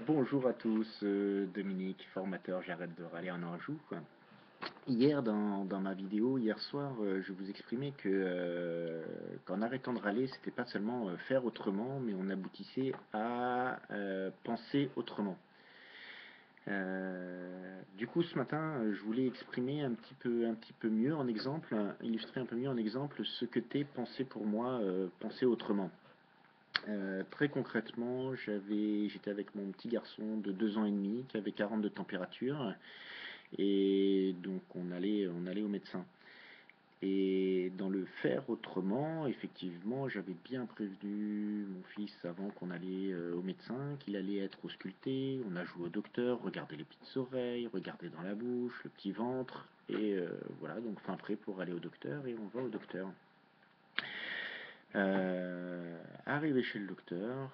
Bonjour à tous, Dominique, formateur, j'arrête de râler en Anjou, quoi. Hier, dans ma vidéo, hier soir, je vous exprimais que qu'en arrêtant de râler, c'était pas seulement faire autrement, mais on aboutissait à penser autrement. Du coup, ce matin, je voulais exprimer un petit peu mieux en exemple, illustrer un peu mieux en exemple ce que t'es penser pour moi, penser autrement. Très concrètement, j'étais avec mon petit garçon de 2 ans et demi qui avait 40 de température et donc on allait au médecin. Et dans le faire autrement, effectivement, j'avais bien prévenu mon fils avant qu'on allait au médecin qu'il allait être ausculté. On a joué au docteur, regardé les petites oreilles, regardé dans la bouche, le petit ventre et voilà, donc fin prêt pour aller au docteur et on va au docteur. Arrivé chez le docteur,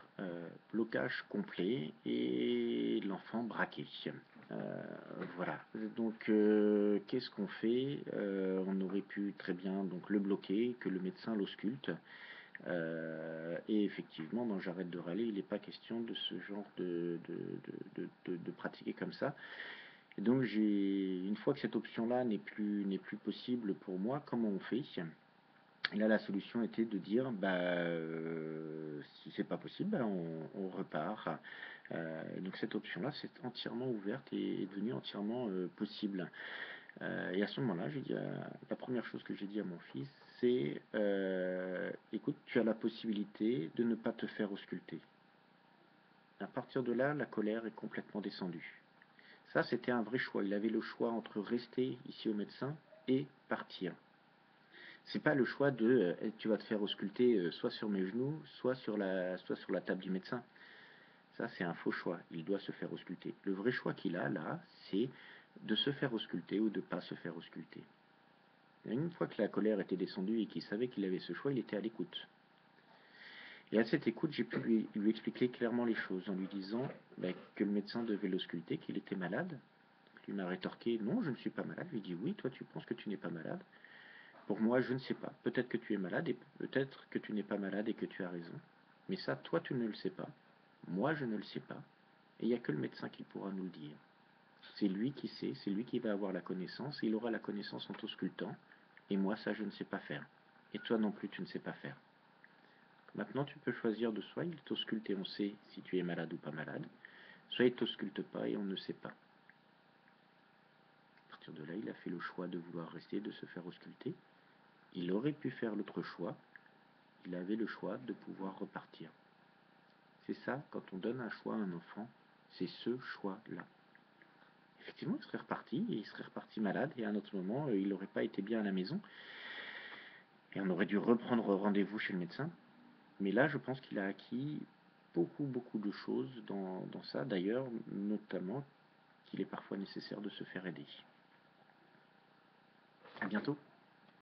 blocage complet et l'enfant braqué. Voilà. Donc, qu'est-ce qu'on fait? On aurait pu très bien donc le bloquer, que le médecin l'ausculte. Et effectivement, dans J'arrête de râler, il n'est pas question de ce genre de pratiquer comme ça. Et donc, une fois que cette option-là n'est plus possible pour moi, comment on fait? Et là, la solution était de dire, si c'est pas possible, on repart. Donc cette option-là, c'est entièrement ouverte et est devenue entièrement possible. Et à ce moment-là, la première chose que j'ai dit à mon fils, c'est, écoute, tu as la possibilité de ne pas te faire ausculter. À partir de là, la colère est complètement descendue. Ça, c'était un vrai choix. Il avait le choix entre rester ici au médecin et partir. C'est pas le choix de tu vas te faire ausculter soit sur mes genoux, soit sur la table du médecin. Ça, c'est un faux choix. Il doit se faire ausculter. Le vrai choix qu'il a là, c'est de se faire ausculter ou de ne pas se faire ausculter. Et une fois que la colère était descendue et qu'il savait qu'il avait ce choix, il était à l'écoute. Et à cette écoute, j'ai pu lui expliquer clairement les choses en lui disant que le médecin devait l'ausculter, qu'il était malade. Il m'a rétorqué non, je ne suis pas malade. Je lui ai dit oui, toi tu penses que tu n'es pas malade. Pour moi, je ne sais pas. Peut-être que tu es malade et peut-être que tu n'es pas malade et que tu as raison. Mais ça, toi, tu ne le sais pas. Moi, je ne le sais pas. Et il n'y a que le médecin qui pourra nous le dire. C'est lui qui sait, c'est lui qui va avoir la connaissance. Et il aura la connaissance en t'auscultant. Et moi, ça, je ne sais pas faire. Et toi non plus, tu ne sais pas faire. Maintenant, tu peux choisir de soit il t'ausculte et on sait si tu es malade ou pas malade, soit il ne t'ausculte pas et on ne sait pas. À partir de là, il a fait le choix de vouloir rester, de se faire ausculter. Il aurait pu faire l'autre choix. Il avait le choix de pouvoir repartir. C'est ça, quand on donne un choix à un enfant, c'est ce choix-là. Effectivement, il serait reparti, et il serait reparti malade, et à un autre moment, il n'aurait pas été bien à la maison, et on aurait dû reprendre rendez-vous chez le médecin. Mais là, je pense qu'il a acquis beaucoup de choses dans ça, d'ailleurs, notamment qu'il est parfois nécessaire de se faire aider. À bientôt.